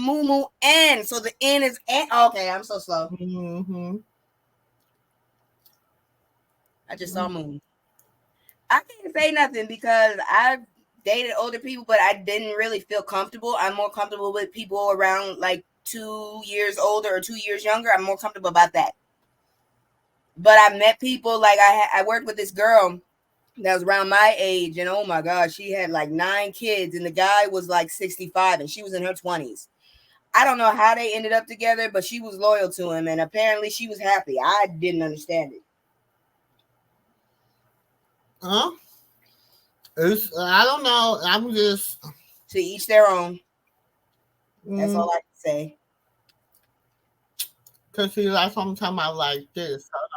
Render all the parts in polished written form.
Moo N. So the N is N. Okay, I'm so slow. Mm-hmm. I just saw moon. I can't say nothing because I've dated older people, but I didn't really feel comfortable. I'm more comfortable with people around like 2 years older or 2 years younger. I'm more comfortable about that. But I met people like I worked with this girl that was around my age, and oh my God, she had like 9 kids, and the guy was like 65, and she was in her 20s. I don't know how they ended up together, but she was loyal to him, and apparently she was happy. I didn't understand it. Huh? I don't know. I'm just To each their own. That's all I can say. Because see, that's what I'm talking about, like this. Hold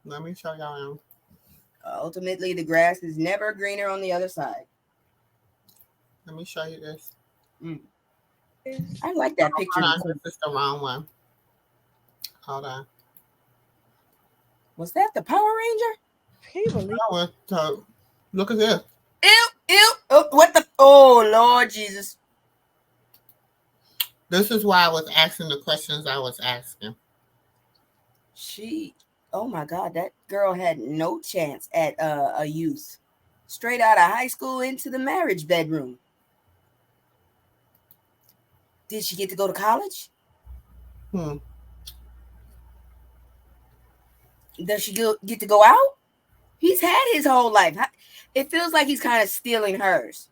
on. Let me show y'all. Ultimately, the grass is never greener on the other side. Let me show you this. I like that picture. Hold on, this is the wrong one. Hold on. Was that the Power Ranger? Look at this. Ew. Oh, what the? Oh, Lord Jesus. This is why I was asking the questions I was asking. Oh my God, that girl had no chance at a youth. Straight out of high school into the marriage bedroom. Did she get to go to college? Does she get to go out? He's had his whole life. It feels like he's kind of stealing hers.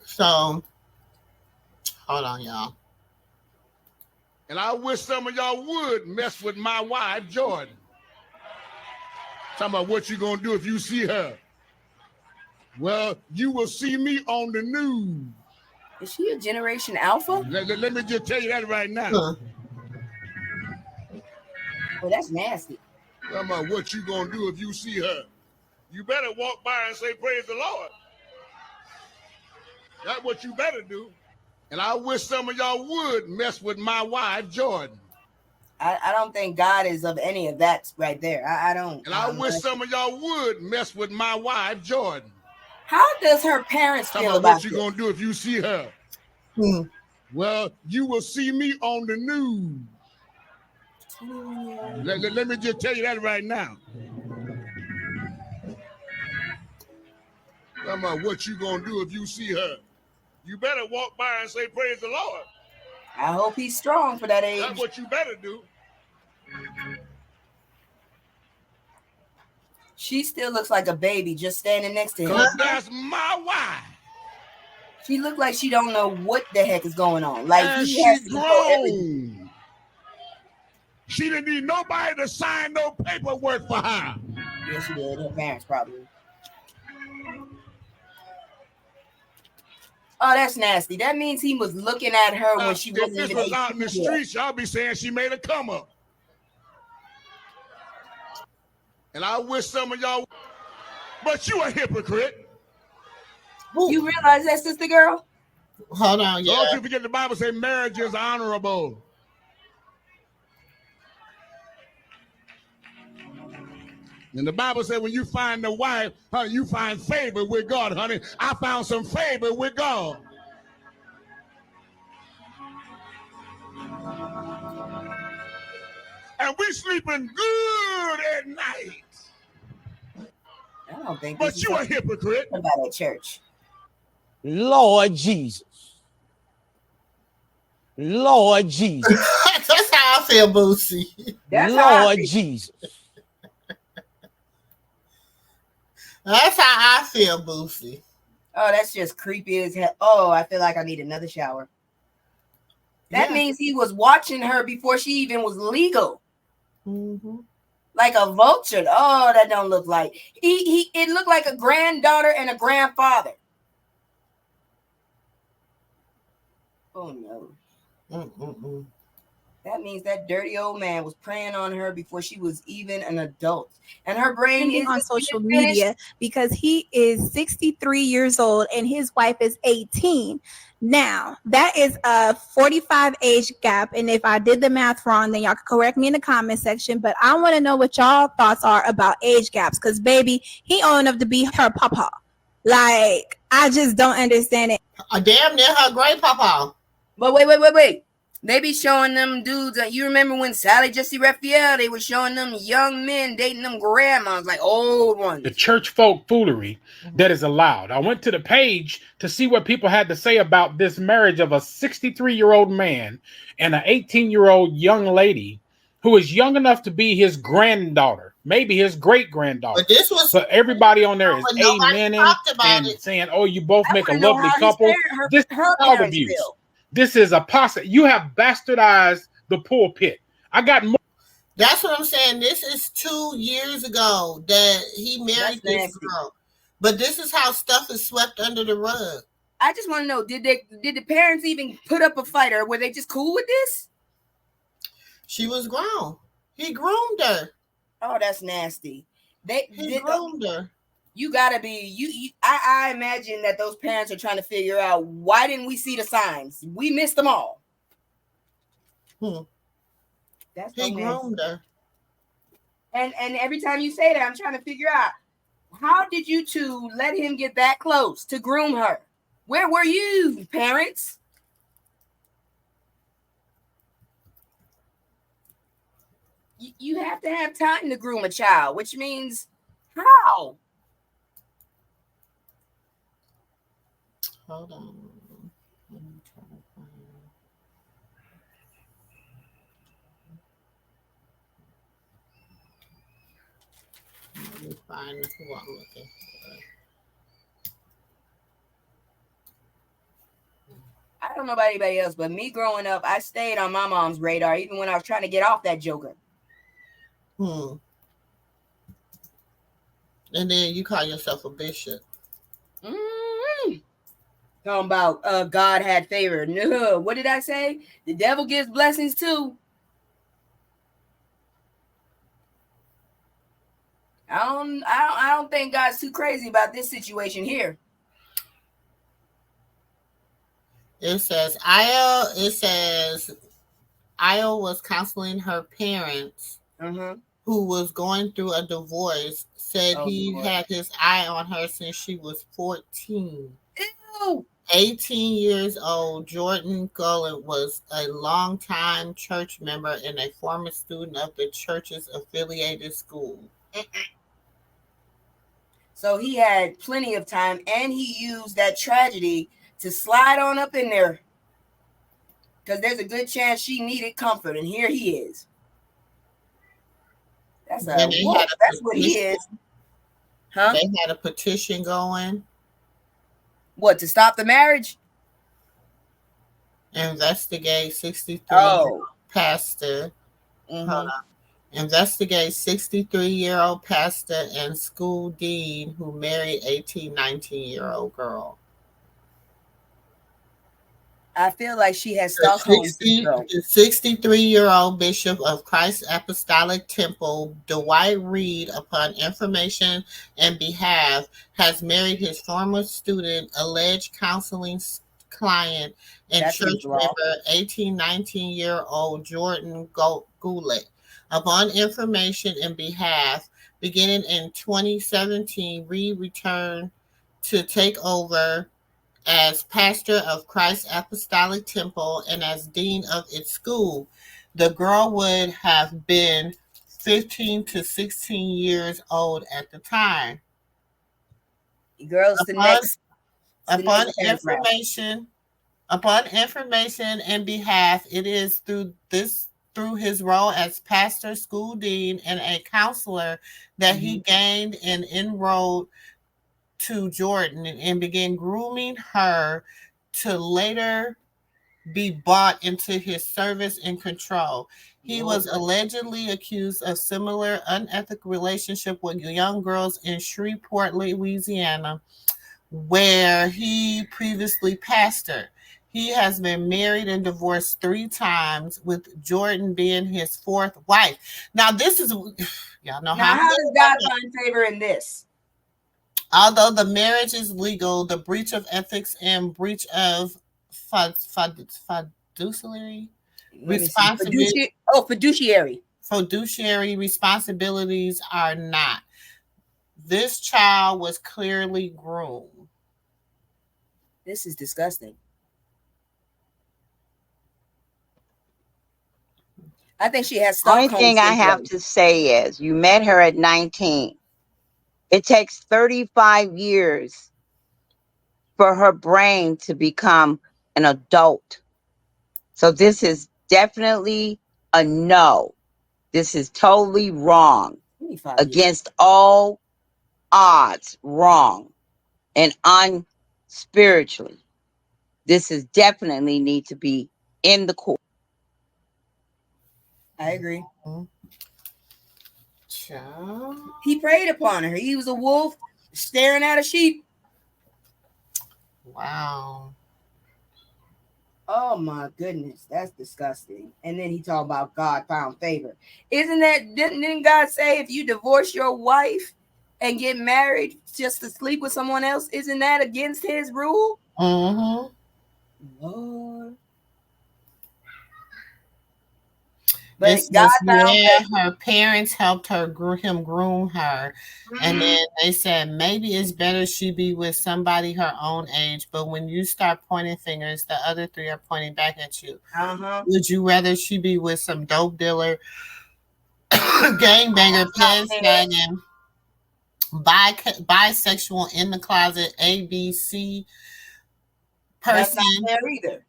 So, hold on, y'all. And I wish some of y'all would mess with my wife, Jordan. Talking about what you gonna do if you see her. Well, you will see me on the news. Is she a Generation Alpha? Let me just tell you that right now. Well, that's nasty. Talking about what you gonna do if you see her. You better walk by and say, praise the Lord. That's what you better do. And I wish some of y'all would mess with my wife, Jordan. I don't think God is of any of that right there. I don't. And I wish some of y'all would mess with my wife, Jordan. How does her parents feel about what you gonna do if you see her? Well, you will see me on the news. Let me just tell you that right now. Talking about what you gonna do if you see her. You better walk by and say, praise the Lord. I hope he's strong for that age. That's what you better do. She still looks like a baby just standing next to him. Because that's my wife. She looked like she don't know what the heck is going on. Like and he has she's grown. She didn't need nobody to sign no paperwork for her. Yes, she did. Her parents probably. Oh, that's nasty. That means he was looking at her when she wasn't even. If this was out in the streets, y'all be saying she made a come up. And I wish some of y'all, but you a hypocrite. You realize that, sister girl? Hold on, yeah. Don't you forget the Bible say marriage is honorable. And the Bible said when you find the wife, honey, you find favor with God, honey. I found some favor with God. And we sleeping good at night. I don't think. But you a hypocrite. About at church. Lord Jesus. Lord Jesus. That's how I feel, Boosie. Lord Jesus. That's how I feel, Boosie. Oh, that's just creepy as hell. Oh, I feel like I need another shower. That means he was watching her before she even was legal. Like a vulture. Oh, that don't look like. It looked like a granddaughter and a grandfather. Oh, no. That means that dirty old man was preying on her before she was even an adult. And her brain is on social media because he is 63 years old and his wife is 18. Now, that is a 45 age gap. And if I did the math wrong, then y'all can correct me in the comment section. But I want to know what y'all thoughts are about age gaps. Because, baby, he old enough to be her papa. Like, I just don't understand it. Damn near her great papa. But wait. They be showing them dudes. You remember when Sally Jesse Raphael? They were showing them young men dating them grandmas, like old ones. The church folk foolery that is allowed. I went to the page to see what people had to say about this marriage of a 63-year-old man and an 18-year-old young lady who is young enough to be his granddaughter, maybe his great-granddaughter. But this was so everybody on there is nobody amening talked about and it. saying, "Oh, you both I make a wanna know lovely how couple." This is her child parents abuse. feel. This is apostate. You have bastardized the pulpit. I got more. That's what I'm saying. This is 2 years ago that he married this girl. But this is how stuff is swept under the rug. I just want to know, did the parents even put up a fight, or were they just cool with this? She was grown. He groomed her. Oh, that's nasty. He groomed her. You gotta be I imagine that those parents are trying to figure out, why didn't we see the signs? We missed them all. That's he groomed her. And every time you say that, I'm trying to figure out, how did you two let him get that close to groom her? Where were you, parents? You have to have time to groom a child, which means how? Hold on. Let me try to find it. Let me find who I'm looking for. I don't know about anybody else, but me growing up, I stayed on my mom's radar, even when I was trying to get off that joker. And then you call yourself a bishop. Talking about God had favor. No, what did I say? The devil gives blessings too. I don't think God's too crazy about this situation here. It says Io was counseling her parents who was going through a divorce, said he had his eye on her since she was 14. Ew. 18 years old, Jordan Gullet was a longtime church member and a former student of the church's affiliated school. So he had plenty of time, and he used that tragedy to slide on up in there, because there's a good chance she needed comfort, and here he is. That's what he is. Huh? They had a petition going. What, to stop the marriage? Investigate 63-year-old pastor. Hold on. Investigate 63-year-old pastor and school dean who married 19-year-old girl. I feel like she has Stockholm syndrome. The 63-year-old bishop of Christ Apostolic Temple, Dwight Reed, upon information and behalf, has married his former student, alleged counseling client, and church member, 19-year-old Jordan Goulet. Upon information and behalf, beginning in 2017, Reed returned to take over as pastor of Christ Apostolic Temple and as dean of its school. The girl would have been 15 to 16 years old at the time. Girls, upon information and behalf, it is through his role as pastor, school dean, and a counselor that he gained and enrolled to Jordan and began grooming her to later be bought into his service and control. He was allegedly accused of similar unethical relationship with young girls in Shreveport, Louisiana, where he previously pastored. He has been married and divorced 3 times, with Jordan being his 4th wife. Now, this is, y'all know how does God find favor in this? Although the marriage is legal, the breach of ethics and breach of fiduciary responsibility. Fiduciary responsibilities are not. This child was clearly groomed. This is disgusting. I think she has Only Stockholm thing I have syndrome. to say is you met her at 19. It takes 35 years for her brain to become an adult. So this is definitely a no. This is totally wrong. 25 years. Against all odds, wrong and unspiritually. This is definitely need to be in the court. I agree. Child. He preyed upon her. He was a wolf staring at a sheep. Wow. Oh my goodness, that's disgusting. And then he talked about God found favor. Isn't that, didn't God say if you divorce your wife and get married just to sleep with someone else, isn't that against his rule? Mm-hmm. Lord. But It God says, found yeah, favor. her parents helped him groom her. And then they said, maybe it's better she be with somebody her own age. But when you start pointing fingers, the other three are pointing back at you. Uh-huh. Would you rather she be with some dope dealer, gangbanger, pants-sagging, bisexual, in the closet, ABC That's person? not fair either.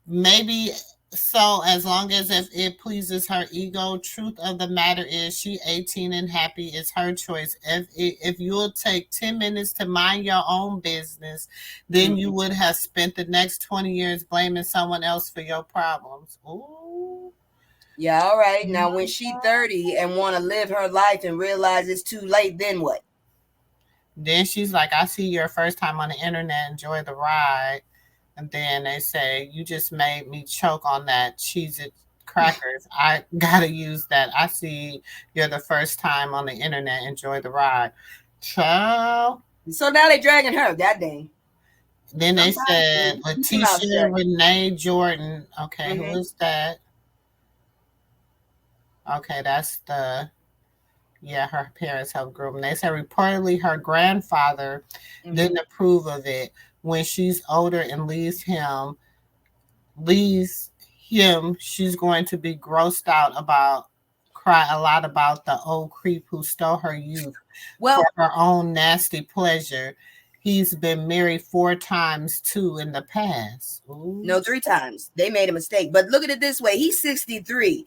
Maybe so, as long as if it pleases her ego. Truth of the matter is, she 18 and happy is her choice. If you'll take 10 minutes to mind your own business, then you would have spent the next 20 years blaming someone else for your problems. Ooh. Yeah, all right. Now when she 30 and want to live her life and realize it's too late, then what? Then she's like, I see your first time on the internet, enjoy the ride. And then they say, you just made me choke on that Cheez-It crackers. I gotta use that. I see you're the first time on the internet, enjoy the ride. Child. So now they dragging her, that dang. Then they said Keep your mouth Letitia shut. Renee Jordan. Okay, who is that? Okay, that's her parents helped groom. They said reportedly her grandfather didn't approve of it. When she's older and leaves him, she's going to be grossed out cry a lot about the old creep who stole her youth for her own nasty pleasure. He's been married 4 times too in the past. Ooh. No, 3 times. They made a mistake. But look at it this way. He's 63.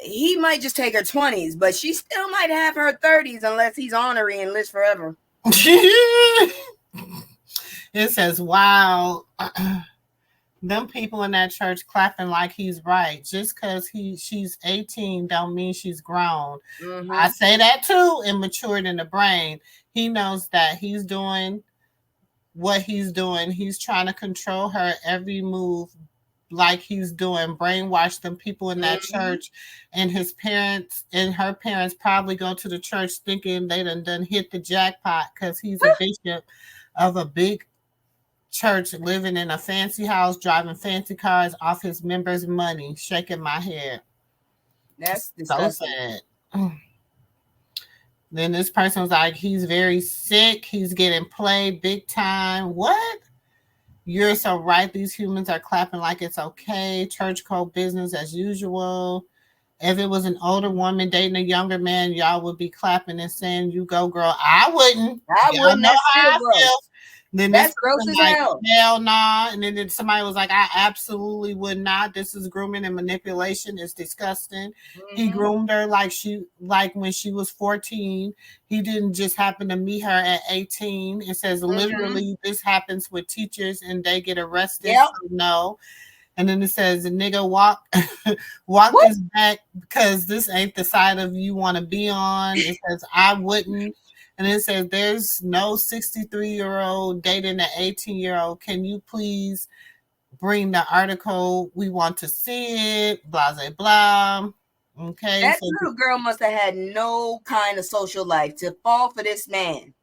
He might just take her 20s, but she still might have her 30s unless he's ornery and lives forever. It says, wow. Them people in that church clapping like he's right. Just because she's 18 don't mean she's grown. I say that too, and matured in the brain. He knows that he's doing what he's doing. He's trying to control her every move, like he's doing, brainwash them people in that church. And his parents and her parents probably go to the church thinking they done hit the jackpot because he's a bishop of a big church, living in a fancy house, driving fancy cars off his members' money. Shaking my head. That's disgusting. So sad. Then this person was like, he's very sick. He's getting played big time. What? You're so right. These humans are clapping like it's okay. Church code business as usual. If it was an older woman dating a younger man, y'all would be clapping and saying, you go, girl. I wouldn't. Y'all know how I feel. Then that's gross as hell. Hell nah. And then somebody was like, I absolutely would not. This is grooming and manipulation. It's disgusting. He groomed her like when she was 14. He didn't just happen to meet her at 18. It says literally this happens with teachers and they get arrested. So no. And then it says, nigga, walk this back because this ain't the side of you want to be on. It says, I wouldn't. And it says, there's no 63-year-old dating an 18-year-old. Can you please bring the article? We want to see it. Blah, blah, blah. Okay. That little girl must have had no kind of social life to fall for this man.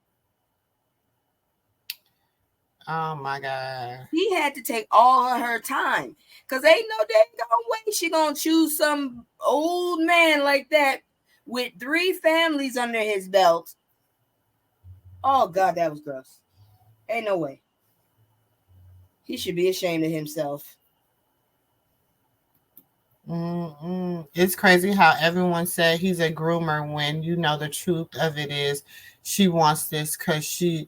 Oh, my God. He had to take all of her time because ain't no damn way she going to choose some old man like that with 3 families under his belt Oh God, that was gross. Ain't no way. He should be ashamed of himself. It's crazy how everyone said he's a groomer when you know the truth of it is she wants this because he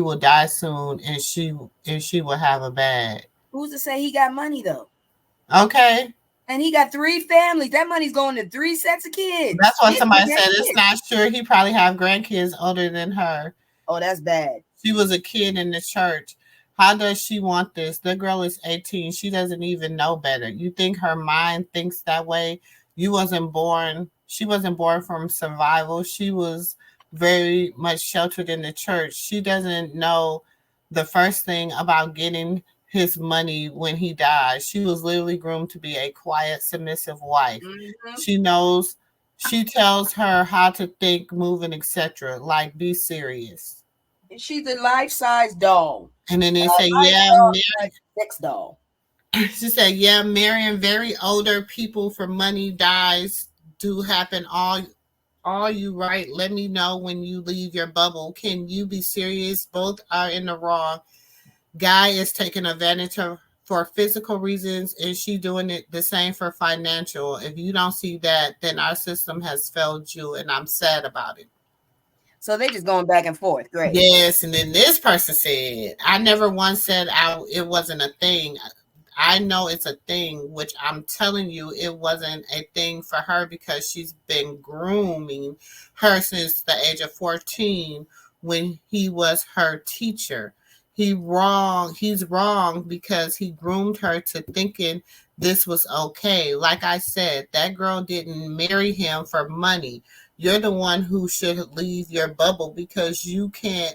will die soon and she will have a bag. Who's to say he got money though? Okay. And he got 3 families. That money's going to 3 sets of kids. That's what somebody said. It's not sure. He probably have grandkids older than her. Oh, that's bad. She was a kid in the church. How does she want this? The girl is 18. She doesn't even know better. You think her mind thinks that way? You wasn't born. She wasn't born from survival. She was very much sheltered in the church. She doesn't know the first thing about getting his money when he died. She was literally groomed to be a quiet, submissive wife. She knows, she tells her how to think, move, and etc. Like, be serious. She's a life-size doll. And then they say, yeah, sex doll. She said, yeah, marrying very older people for money dies do happen all you right. Let me know when you leave your bubble. Can you be serious? Both are in the wrong. Guy is taking advantage of for physical reasons, and she doing it the same for financial. If you don't see that, then our system has failed you, and I'm sad about it. So they just going back and forth. Great. Yes, and then this person said, I never once said it wasn't a thing. I know it's a thing, which I'm telling you, it wasn't a thing for her because she's been grooming her since the age of 14 when he was her teacher. He's wrong because he groomed her to thinking this was okay. Like I said, that girl didn't marry him for money. You're the one who should leave your bubble because you can't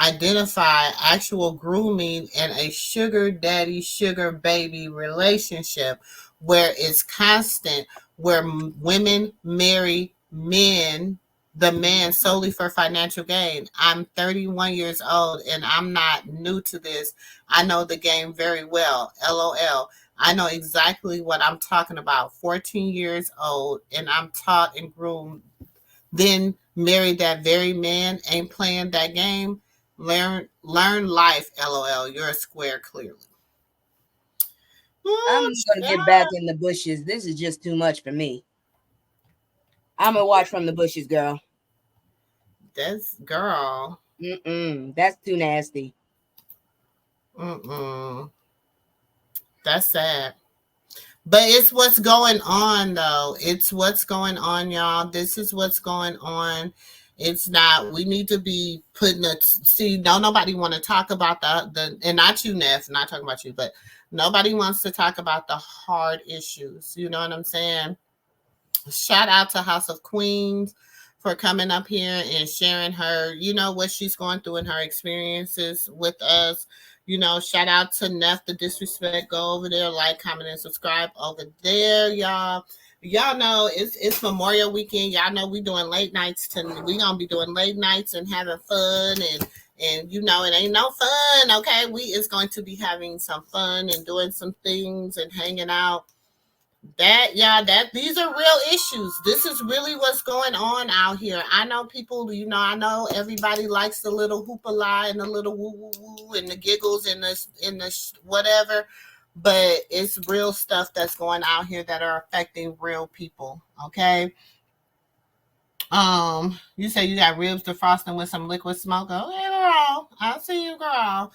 identify actual grooming and a sugar daddy, sugar baby relationship where it's constant, where women marry the man solely for financial gain. I'm 31 years old and I'm not new to this. I know the game very well. LOL. I know exactly what I'm talking about. 14 years old and I'm taught and groomed. Then marry that very man, ain't playing that game. Learn life, LOL. You're a square, clearly. I'm gonna get back in the bushes. This is just too much for me. I'm gonna watch from the bushes, girl. That's girl. That's too nasty. That's sad. But it's what's going on, though. It's what's going on, y'all. This is what's going on. It's not, we need to be putting nobody want to talk about the and not you, Neff, not talking about you, but nobody wants to talk about the hard issues. You know what I'm saying? Shout out to House of Queens for coming up here and sharing her, what she's going through and her experiences with us. Shout out to Neff the Disrespect. Go over there, like, comment, and subscribe over there, y'all. Y'all know it's Memorial Weekend. Y'all know we doing late nights tonight. We gonna be doing late nights and having fun and it ain't no fun, okay? We is going to be having some fun and doing some things and hanging out. These are real issues. This is really what's going on out here. I know people, I know everybody likes the little hoopla and the little woo woo woo and the giggles and the whatever, but it's real stuff that's going out here that are affecting real people. Okay. You say you got ribs defrosting with some liquid smoke. Okay, girl. I'll see you, girl.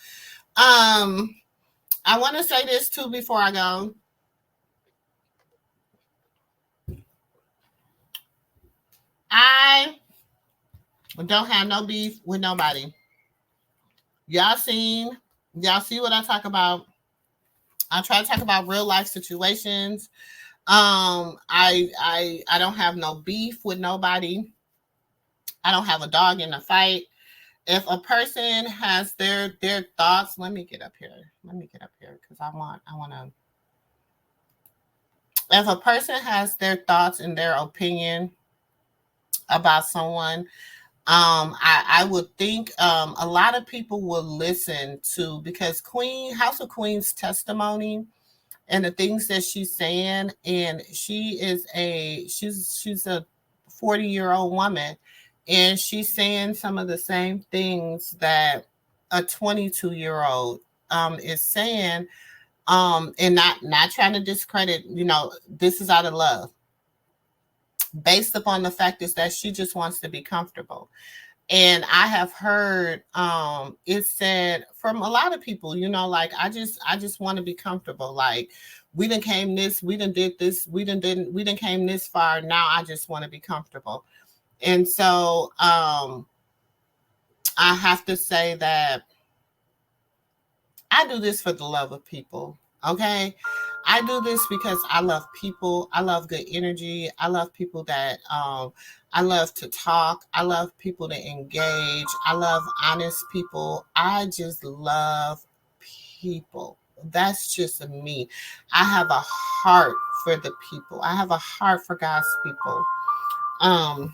I want to say this too before I go. I don't have no beef with nobody. Y'all see what I talk about. I try to talk about real life situations. I don't have no beef with nobody. I don't have a dog in the fight. If a person has their thoughts, let me get up here because I want to. If a person has their thoughts and their opinion about someone, I would think a lot of people will listen to, because House of Queen's testimony and the things that she's saying, and she's a 40-year-old woman, and she's saying some of the same things that a 22-year-old is saying, and not trying to discredit, this is out of love, based upon the fact is that she just wants to be comfortable. And I have heard it said from a lot of people, like I just want to be comfortable. Like we done came this, we done did this, we done came this far. Now I just want to be comfortable. And so I have to say that I do this for the love of people. Okay. I do this because I love people. I love good energy. I love people that I love to talk. I love people to engage. I love honest people. I just love people. That's just me. I have a heart for the people. I have a heart for God's people. And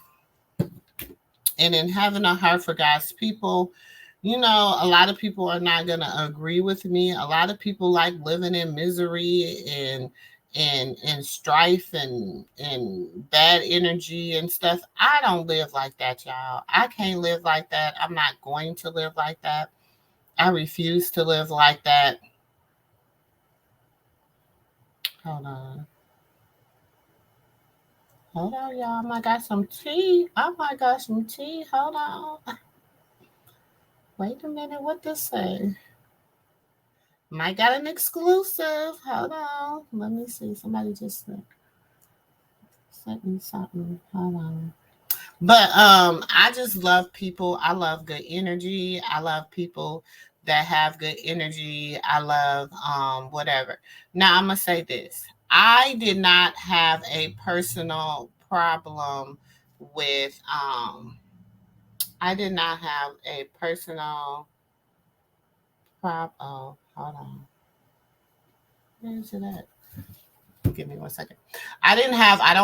in having a heart for God's people, a lot of people are not going to agree with me. A lot of people like living in misery and strife and bad energy and stuff. I don't live like that, y'all. I can't live like that. I'm not going to live like that. I refuse to live like that. Hold on. Hold on, y'all. I might got some tea. I might got some tea. Hold on. Wait a minute. What this say? Might got an exclusive. Hold on. Let me see. Somebody just sent me something. Hold on. But I just love people. I love good energy. I love people that have good energy. I love whatever. Now I'm gonna say this. I did not have a personal problem with I did not have a personal problem. Oh, hold on. Where is it at? Give me 1 second. I don't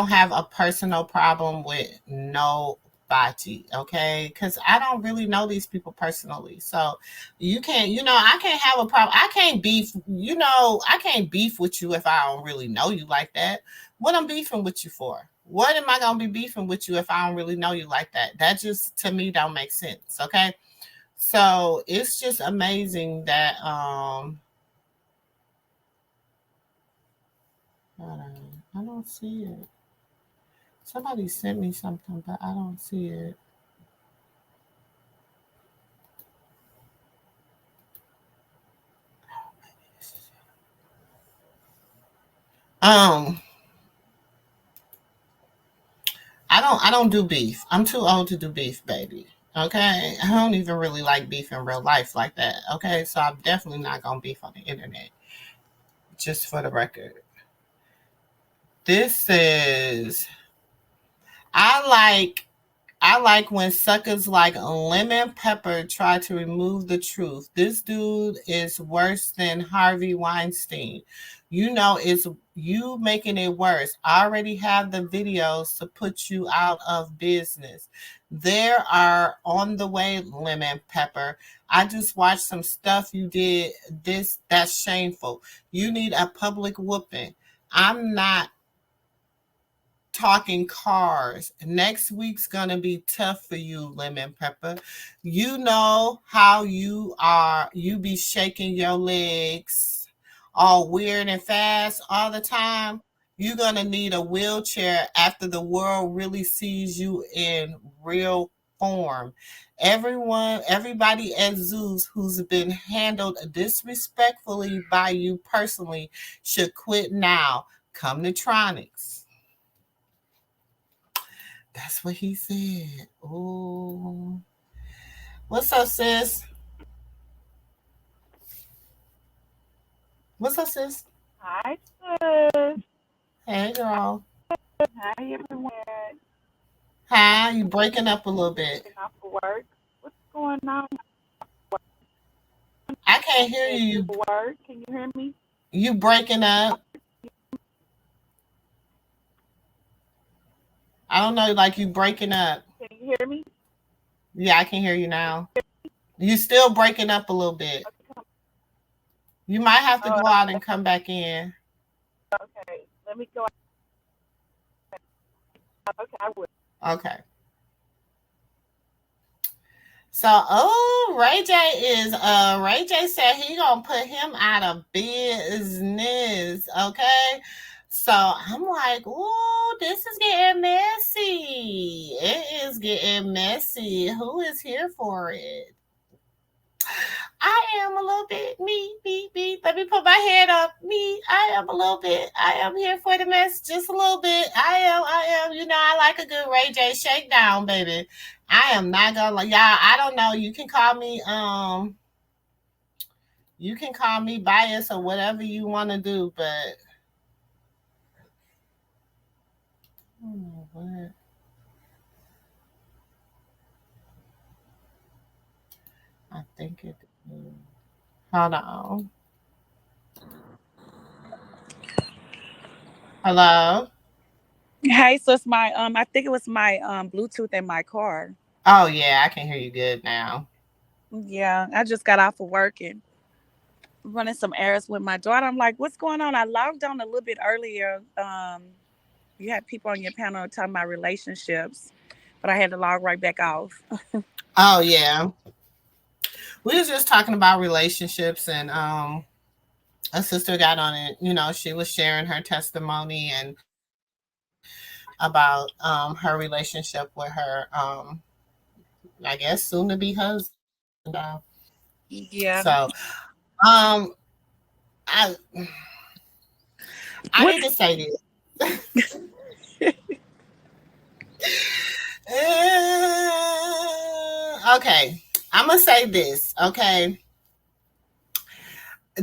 have a personal problem with nobody, okay? Because I don't really know these people personally. So you can't, I can't have a problem. I can't beef, I can't beef with you if I don't really know you like that. What I'm beefing with you for? What am I gonna be beefing with you if I don't really know you like that? That just to me don't make sense, okay? So it's just amazing that hold on. I don't see it. Somebody sent me something, but I don't see it. Um, I don't do beef. I'm too old to do beef, baby. Okay, I don't even really like beef in real life like that. Okay, so I'm definitely not gonna beef on the internet. Just for the record, this says I like I like when suckers like Lemon Pepper try to remove the truth. This dude is worse than Harvey Weinstein. It's you making it worse. I already have the videos to put you out of business. There are on the way, Lemon Pepper. I just watched some stuff you did. That's shameful. You need a public whooping. I'm not talking cars. Next week's gonna be tough for you, Lemon Pepper. You know how you are. You be shaking your legs all weird and fast all the time. You're gonna need a wheelchair after the world really sees you in real form. Everybody at zoos who's been handled disrespectfully by you personally should quit now. Come to Tronics. That's what he said. Oh, what's up, sis? What's up, sis? Hi, sis. Hey, girl. Hi, everyone. Hi, you breaking up a little bit. Off for work. What's going on? I can't hear you. Work? Can you hear me? You breaking up. I don't know, like you breaking up. Can you hear me? Yeah, I can hear you now. You still breaking up a little bit. You might have to go out and come back in. Okay, let me go. Okay, I will. Okay. So, oh, Ray J said he gonna put him out of business. Okay. So I'm like, oh, this is getting messy. It is getting messy. Who is here for it? I am a little bit me. Let me put my hand up. Me, I am a little bit. I am here for the mess, just a little bit. I am. You know, I like a good Ray J shakedown, baby. I am not gonna y'all. I don't know. You can call me biased or whatever you want to do, but what? I think it. Hold on. Hello. Hey, so it's my I think it was my Bluetooth in my car. Oh yeah, I can hear you good now. Yeah, I just got off of work and running some errands with my daughter. I'm like, what's going on? I logged on a little bit earlier. You had people on your panel talking about relationships, but I had to log right back off. Oh yeah, we was just talking about relationships, and a sister got on it. You know, she was sharing her testimony and about her relationship with her I guess soon to be husband. Yeah. So um I I What? need to say this. Okay, I'm gonna say this. Okay,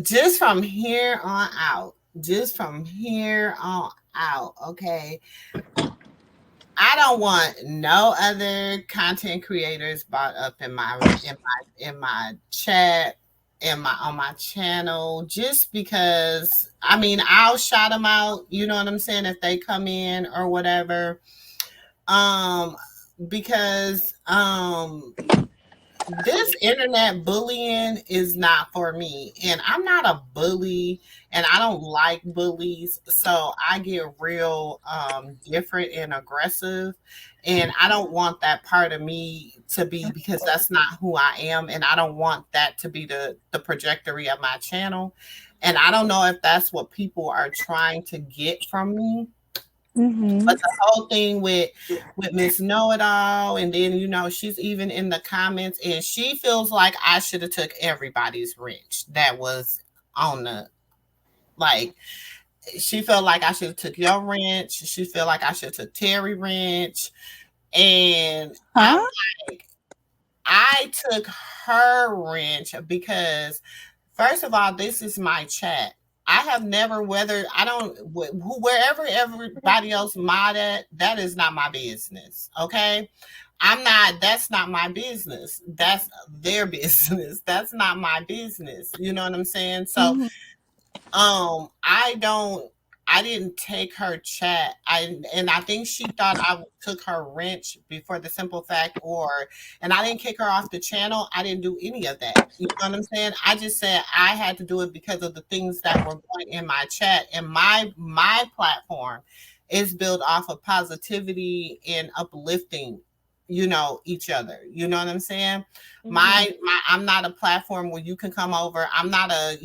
just from here on out, just from here on out. Okay, I don't want no other content creators brought up in my chat, in my on my channel, just because I mean I'll shout them out, you know what I'm saying, if they come in or whatever. Um because this internet bullying is not for me, and I'm not a bully, and I don't like bullies, so I get real different and aggressive, and I don't want that part of me to be, because that's not who I am, and I don't want that to be the trajectory of my channel. And I don't know if that's what people are trying to get from me. Mm-hmm. But the whole thing with Miss Know It All, and then she's even in the comments, and she feels like I should have took everybody's wrench that was on the, like, she felt like I should have took your wrench. She felt like I should have took Terry wrench, and I'm Huh? like, I took her wrench because, first of all, this is my chat. I have never, whether I don't, wherever everybody else mod at, that is not my business. Okay. That's not my business. That's their business. That's not my business. You know what I'm saying? So Mm-hmm. I didn't take her chat. And I think she thought I took her wrench before the simple fact, and I didn't kick her off the channel. I didn't do any of that. You know what I'm saying? I just said I had to do it because of the things that were going in my chat, and my platform is built off of positivity and uplifting, each other. You know what I'm saying? Mm-hmm. My I'm not a platform where you can come over. I'm not a,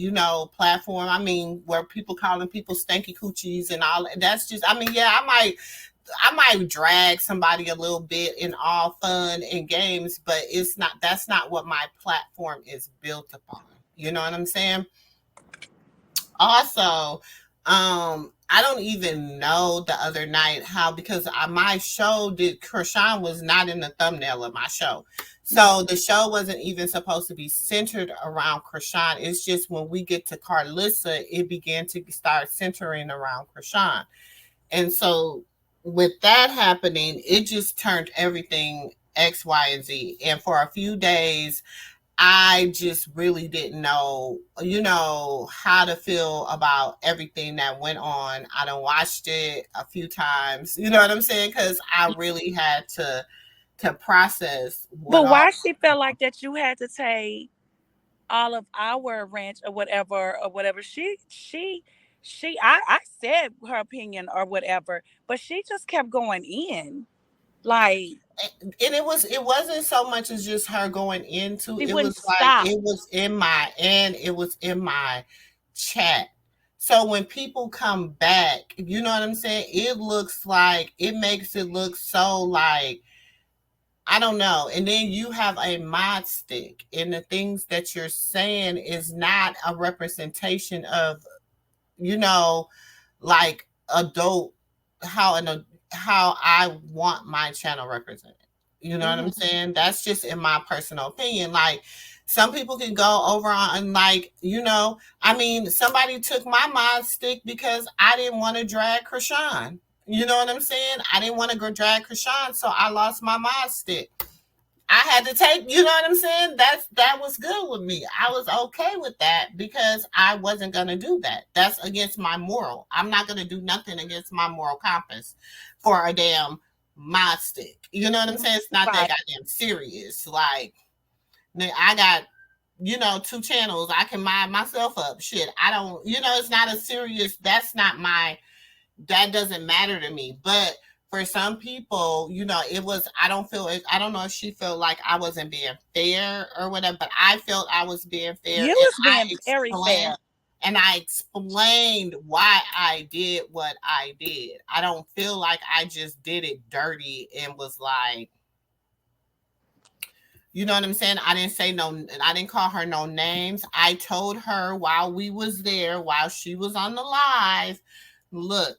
platform. I mean, where people calling people stanky coochies and all. That's just, I mean, yeah, I might drag somebody a little bit in all fun and games, but that's not what my platform is built upon. You know what I'm saying? Also, I don't even know the other night how, because my show did, Krishan was not in the thumbnail of my show. So the show wasn't even supposed to be centered around Krishan. It's just when we get to Carlissa, it began to start centering around Krishan. And so with that happening, it just turned everything X, Y, and Z. And for a few days, I just really didn't know, how to feel about everything that went on. I done watched it a few times, you know what I'm saying? Because I really had to process what But all. why she felt like that you had to take all of our ranch or whatever. I said her opinion or whatever, but she just kept going in. Like And it wasn't so much as just her going into she it, wouldn't was like stop. it was in my chat. So when people come back, you know what I'm saying? It looks like it makes it look so like I don't know. And then you have a mod stick, and the things that you're saying is not a representation of, you know, like adult how how I want my channel represented. You know what I'm saying? That's just in my personal opinion. Like some people can go over on and like, you know, I mean, somebody took my mod stick because I didn't want to drag Krishan. You know what I'm saying? I didn't want to go drag Krishan, so I lost my mod stick. I had to take, you know what I'm saying? That was good with me. I was okay with that because I wasn't gonna do that. That's against my moral. I'm not gonna do nothing against my moral compass for a damn mod stick. You know what I'm saying? It's not that Right. goddamn serious. Like I got, you know, 2 channels. I can mind myself up. Shit. I don't, you know, it's not a serious, that's not my that doesn't matter to me. But for some people, you know, it was, I don't know if she felt like I wasn't being fair or whatever, but I felt I was being fair. You was being very fair. And I explained why I did what I did. I don't feel like I just did it dirty and was like, you know what I'm saying? I didn't say no, I didn't call her no names. I told her while we was there, while she was on the live, look,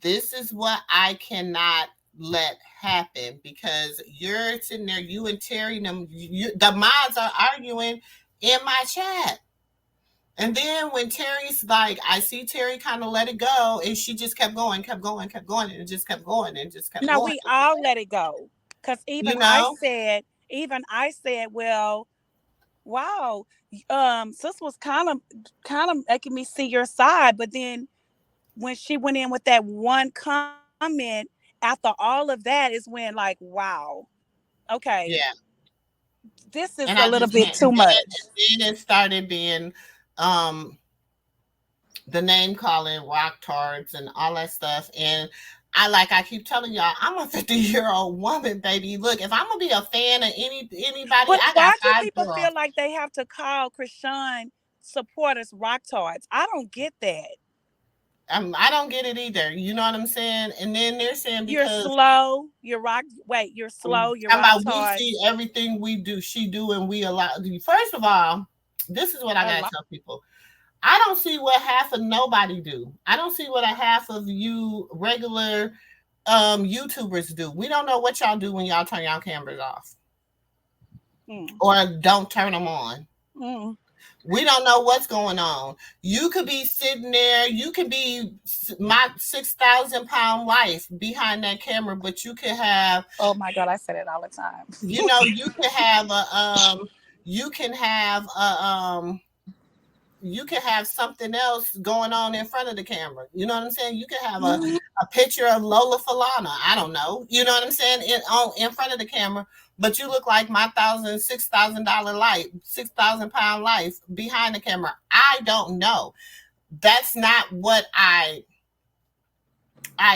this is what I cannot let happen because you're sitting there, you and Terry, the mods are arguing in my chat. And then when Terry's like, I see Terry kind of let it go, and she just kept going, and it just kept going, and just kept No, going. we all let it go. Because You know? even I said, well, wow, sis was kind of making me see your side. But then when she went in with that one comment, after all of that is when like, wow, okay, Yeah. this is And a I little just bit can't. too And much. then it started being um the name calling, rock tards, and all that stuff. And I keep telling y'all, I'm a 50-year-old woman, baby. Look, if I'm gonna be a fan of anybody, But I got why do 5 people girls. feel like they have to call Krishan supporters rock tards? I don't get that. I don't get it either. You know what I'm saying? And then they're saying You're because slow, you're rock wait, you're slow, you're how rock about we see tards. everything we do, she do, and we allow. First of all, this is what I A gotta lot. tell people. I don't see what half of nobody do. I don't see what a half of you regular YouTubers do. We don't know what y'all do when y'all turn y'all cameras off Mm, or don't turn them on. mm. We don't know what's going on. You could be sitting there. You could be my 6,000 pound wife behind that camera, but you could have, Oh my God, I say that all the time. you know, you could have you can have a you can have something else going on in front of the camera. You know what I'm saying? You can have a picture of Lola Falana. I don't know. You know what I'm saying? In front of the camera, but you look like my $6,000 life, 6,000 pound life behind the camera. I don't know. That's not what I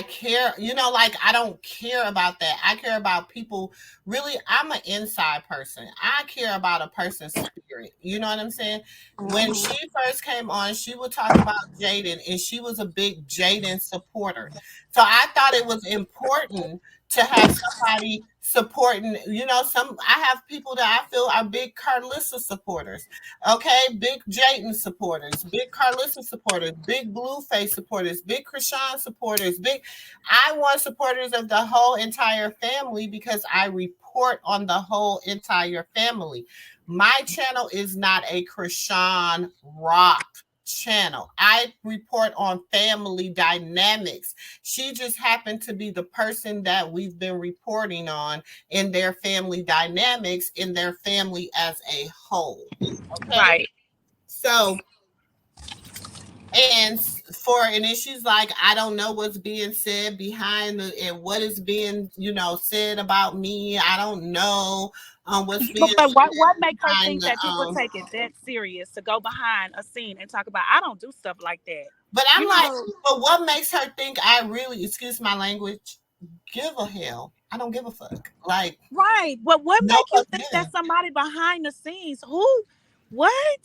care, you know, like I don't care about that. I care about people. Really, I'm an inside person. I care about a person's spirit. You know what I'm saying? When she first came on, she would talk about Jaden, and she was a big Jaden supporter. So I thought it was important to have somebody supporting, you know, I have people that I feel are big Carlissa supporters. Okay, big Jayden supporters, big Carlissa supporters, big Blueface supporters, big Krishan supporters, big. I want supporters of the whole entire family because I report on the whole entire family. My channel is not a Krishan Rock channel. I report on family dynamics. She just happened to be the person that we've been reporting on in their family dynamics, in their family as a whole. Okay. Right. So, and then she's like, I don't know what's being said behind and what is being, you know, said about me. I don't know what's being But said what make her behind think the that people take it that serious to go behind a scene and talk about? I don't do stuff like that. But I'm You like, know, but what makes her think I really, excuse my language, give a hell. I don't give a fuck. Like, Right. But what no make you fuck think yeah. that somebody behind the scenes? Who? What?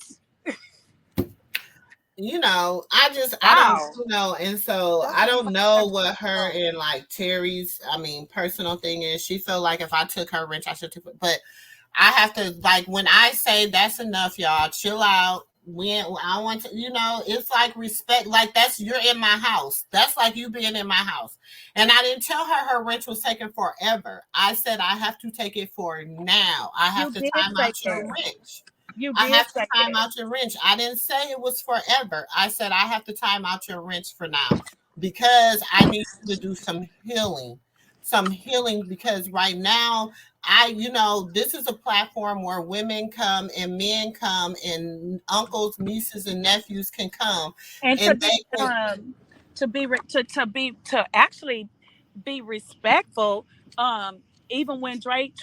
You know, I don't, Wow. and so That's I what don't I'm know trying what her to and like Terry's, personal thing is. She felt like if I took her wrench, I should take it. But I have to, like, when I say that's enough, y'all, chill out. I want to, it's like respect. Like, you're in my house. That's like you being in my house. And I didn't tell her wrench was taken forever. I said I have to take it for now. I have You to did time say out your that. wrench. You I did have to say time that. out your wrench. I didn't say it was forever. I said I have to time out your wrench for now because I need you to do some healing. Some healing because right now, this is a platform where women come and men come and uncles, nieces, and nephews can come And and they can. to actually be respectful. Um, Even when Drake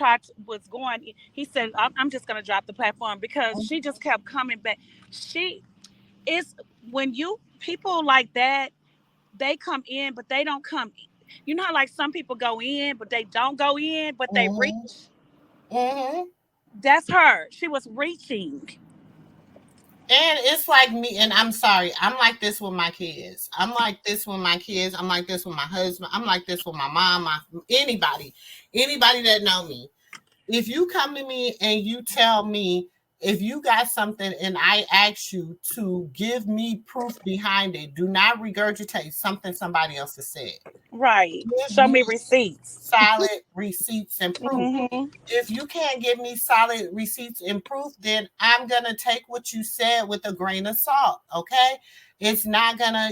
was going, he said, I'm just gonna drop the platform because she just kept coming back. She is when you people like that, they come in, but they don't come. You know how like some people go in, but they don't go in, but they Mhm, reach. mhm. That's her. She was reaching. And it's like me, and I'm sorry, I'm like this with my kids. I'm like this with my kids. I'm like this with my husband. I'm like this with my mom, anybody that know me. If you come to me and you tell me if you got something and I ask you to give me proof behind it, do not regurgitate something somebody else has said. Right. Give Show me me receipts. solid receipts and proof. Hmm. If you can't give me solid receipts and proof, then I'm going to take what you said with a grain of salt. Okay. It's not going to,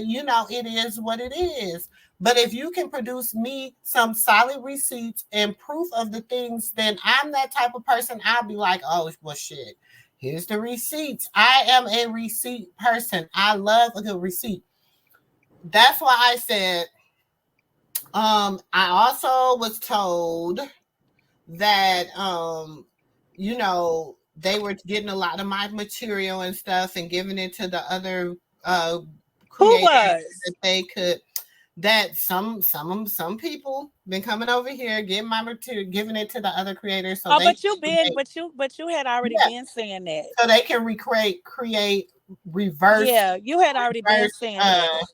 it is what it is. But if you can produce me some solid receipts and proof of the things, then I'm that type of person. I'll be like, oh, well, shit. Here's the receipts. I am a receipt person. I love a good receipt. That's why I said, I also was told that they were getting a lot of my material and stuff and giving it to the other Who creators was? that they could, that some people been coming over here getting my material, giving it to the other creators so Oh, they but you been, create, but you had already yeah, been saying that. so they can recreate create reverse Yeah, you had already been reverse saying that.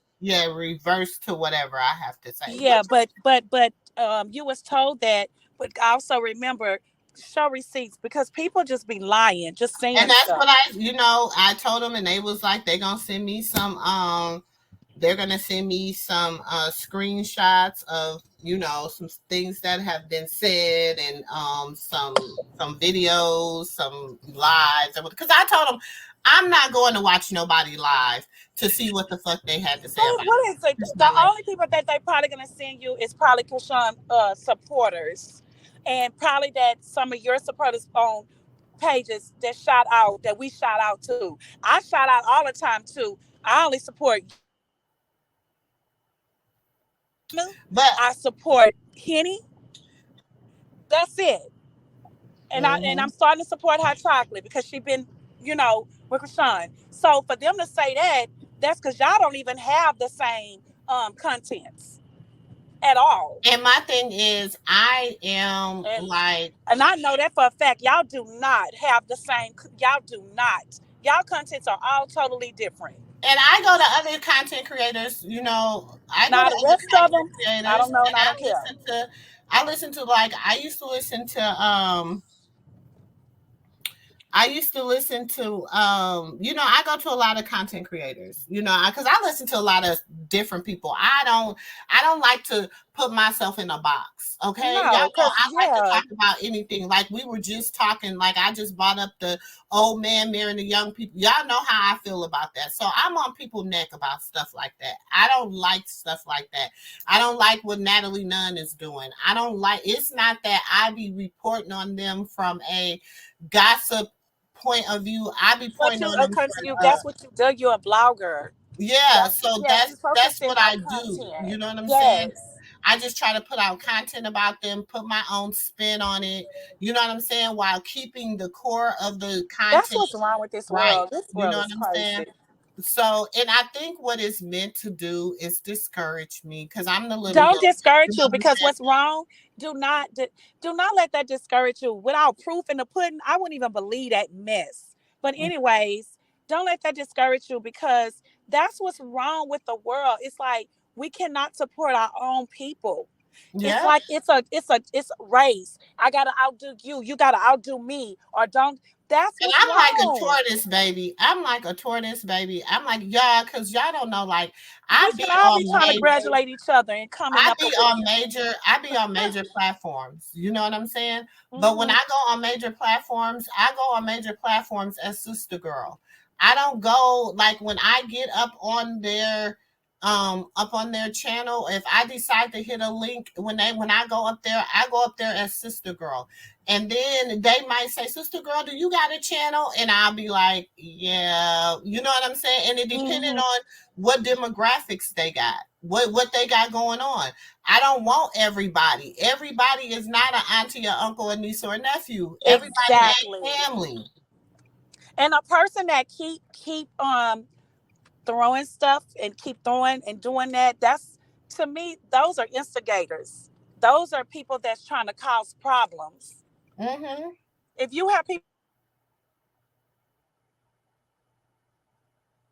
reverse to whatever I have to say, Yeah, but you was told that. But also remember, show receipts because people just be lying, just and saying that's stuff. what I told them, and they was like, they gonna send me some they're gonna send me some screenshots of some things that have been said and some videos, some lives, because I told them I'm not going to watch nobody live to see what the fuck they had to say about What is it? The it. only people that they probably gonna send you is probably Krishan supporters, and probably that some of your supporters on pages that shout out that we shout out to. I shout out all the time too. I only support But I support Henny. That's it. And I'm mhm. starting to support Hot Chocolate because she been, with Krishan. So for them to say that, that's because y'all don't even have the same contents at all. And my thing is, I am And like, and I know that for a fact. Y'all do not have the same. Y'all do not. Y'all contents are all totally different. and I go to other content creators, I go Now to the other rest of content them, I creators don't know, and and I don't care. I listen to, like, I used to listen to, I go to a lot of content creators, because I listen to a lot of different people. I don't like to put myself in a box. Okay. Y'all No, know cause I like to yeah, talk about anything. Like we were just talking, like I just brought up the old man marrying the young people. Y'all know how I feel about that. So I'm on people's neck about stuff like that. I don't like stuff like that. I don't like what Natalie Nunn is doing. I don't like, it's not that I be reporting on them from a gossip point of view. I be but pointing on them cause you from that's what you do. You're a blogger. yeah, so Yes, that's you're supposed to that's send what I out do. content. You know what I'm saying? Yes, I just try to put out content about them, put my own spin on it. You know what I'm saying? While keeping the core of the that's content what's wrong with this right. world. This You world know is what I'm saying? crazy. So, and I think what it's meant to do is discourage me because I'm the little Don't girl. discourage You know you, what I'm because saying? what's wrong? Do not let that discourage you. Without proof in the pudding, I wouldn't even believe that mess. But anyways, don't let that discourage you, because that's what's wrong with the world. It's like we cannot support our own people. It's Yeah. like it's a race. I gotta outdo you. You gotta outdo me. Or don't. That's And what's I'm like a wrong. tortoise baby. I'm like a tortoise baby. I'm like, y'all, because y'all don't know, like, I We be should all be on trying to major congratulate each other and coming up a win. I be on major platforms. You know what I'm saying? But when Hmm. I go on major platforms, I go on major platforms as sister girl. I don't go like when I get up on their channel, if I decide to hit a link when I go up there, I go up there as sister girl. And then they might say, Sister Girl, do you got a channel? And I'll be like, yeah, you know what I'm saying? And it depended Hmm. on what demographics they got, what they got going on. I don't want everybody. Everybody is not an auntie or uncle or niece or nephew. Everybody Exactly. ain't family. And a person that keep throwing stuff and keep throwing and doing that, that's, to me, those are instigators. Those are people that's trying to cause problems. Mm-hmm. If you have people,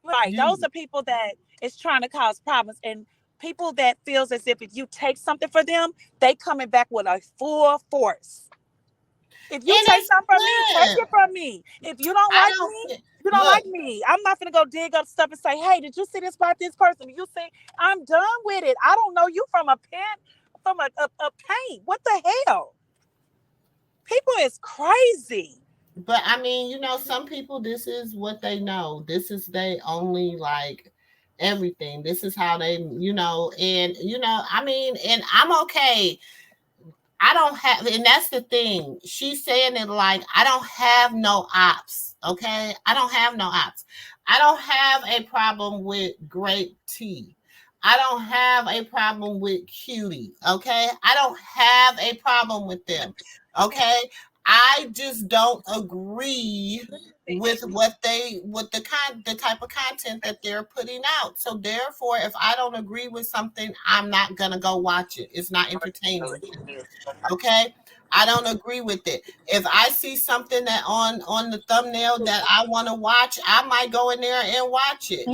right, those You are people that is trying to cause problems, and people that feels as if you take something for them, they coming back with a full force. If you and take it's something from me, take good. it from me. If you don't I like don't me, care. you don't Look, like me. I'm not gonna go dig up stuff and say, "Hey, did you see this about this person?" You see, I'm done with it. I don't know you from a pen, from a paint. What the hell? People is crazy. but I mean, some people, this is what they know. This is they only like everything. This is how they, and I mean, and I'm okay. I don't have, and that's the thing. She's saying it like, I don't have no ops. Okay. I don't have no ops. I don't have a problem with great tea. I don't have a problem with cutie. Okay. I don't have a problem with them. Okay. I just don't agree with the type of content that they're putting out. So therefore, if I don't agree with something, I'm not gonna go watch it. It's not entertaining to me. Okay. I don't agree with it. If I see something that on the thumbnail that I want to watch, I might go in there and watch it.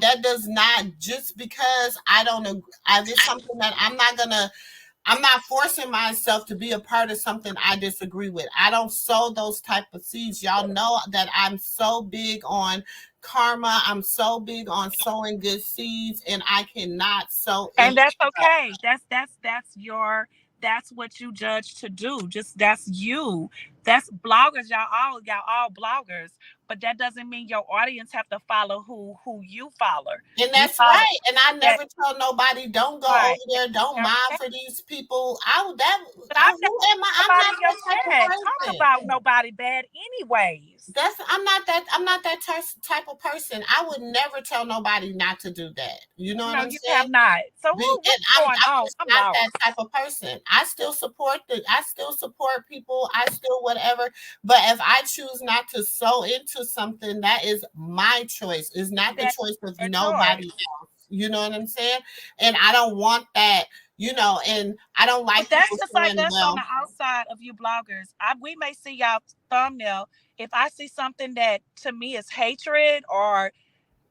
That does not, just because I don't agree. If it's something that I'm not forcing myself to be a part of something I disagree with. I don't sow those type of seeds. Y'all know that I'm so big on karma. I'm so big on sowing good seeds, and I cannot sow And any. that's okay. That's what you judge to do. Just that's you. That's bloggers. Y'all all bloggers. But that doesn't mean your audience have to follow who you follow. And You that's follow right. And I that, never tell nobody, don't go right. over there, don't Never mind say. for these people. I that But I've never who am I? seen I'm nobody not in your that type of chat talk person. about nobody bad anyways. I'm not that type of person. I would never tell nobody not to do that. You know what No, I'm you have saying? not. So And what's going I'm on? just I'm not that lost. type of person. I still support people. I still whatever. But if I choose not to sow into something, that is my choice. It's not the That choice of a nobody choice. else. You know what I'm saying? And I don't want that, and I don't But like that's people just like saying, us on the well, outside of you bloggers. We may see y'all thumbnail. If I see something that to me is hatred, or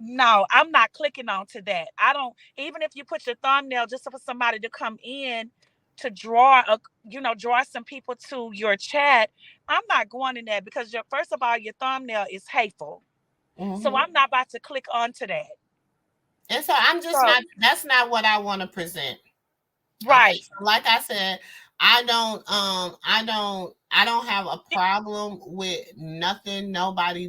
no, I'm not clicking on to that. I don't, even if you put your thumbnail just for somebody to come in to draw some people to your chat, I'm not going in there, because first of all, your thumbnail is hateful. So mhm. I'm not about to click onto that. And so I'm just So not, that's not what I want to present. Okay, right. so like I said, I don't have a problem with nothing nobody